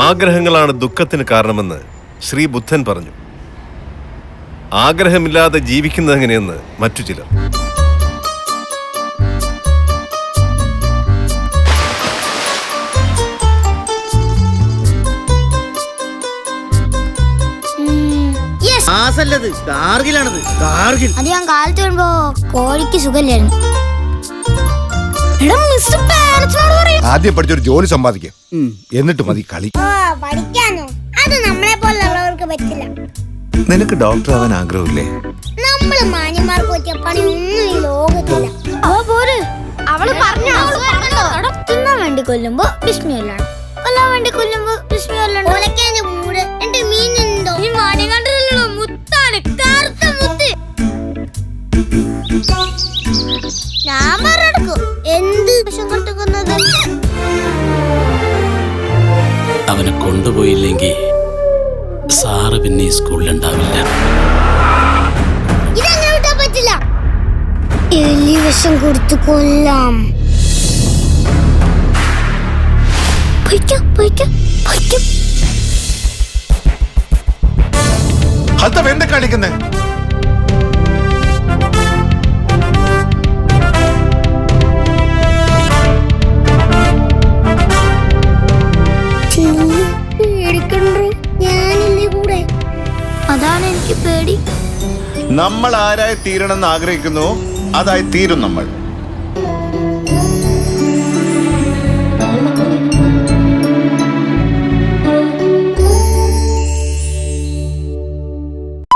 ആഗ്രഹങ്ങളാണ് ദുഃഖത്തിന് കാരണമെന്ന് ശ്രീ ബുദ്ധൻ പറഞ്ഞു. ആഗ്രഹമില്ലാതെ ജീവിക്കുന്നത് എങ്ങനെയെന്ന് മറ്റു ചിലർ. അത് ഞാൻ കാലത്ത് വരുമ്പോ കോഴിക്ക് സുഖമില്ലായിരുന്നു. ആദ്യം പഠിച്ചൊരു ജോലി സമ്പാദിക്കാം, എന്നിട്ട് മതി കളി. പഠിക്കാനോ? അത് നമ്മളെ പോലുള്ളവർക്ക് പറ്റില്ല. നിനക്ക് ഡോക്ടർ ആവാൻ ആഗ്രഹമില്ലേ? നമ്മള് മാന്യന്മാർക്ക് പറ്റിയ പണിയൊന്നും ഈ ലോകത്തില്ല. തിന്നാൻ വേണ്ടി കൊല്ലുമ്പോ ബിസ്മില്ലാണ്, കൊല്ലാൻ വേണ്ടി കൊല്ലുമ്പോ ബിസ്മില്ലാണ്. കൊലക്കാന്റെ മൂട് എന്റെ മീനുണ്ടോ? ഈ മാന്യം കണ്ടിട്ടുള്ള മുത്താണ്, കറുത്ത മുത്ത്. ഞാൻ പറഞ്ഞെടുക്കും എന്ത് വിഷം കെട്ടുക്കുന്നത്. അവനെ കൊണ്ടുപോയില്ലെങ്കിൽ സാറ് പിന്നെ സ്കൂളിലുണ്ടാവില്ല. ഇതങ്ങനെ വിട്ടാൻ പറ്റില്ല. എലി വിഷം കൊടുത്തു കൊല്ലാം. എന്താ കളിക്കുന്നേ? ഞാനില്ലേ കൂടെ? അതാണ് എനിക്ക് പേടി. നമ്മൾ ആരായി തീരണമെന്ന് ആഗ്രഹിക്കുന്നു, അതായി തീരും നമ്മൾ.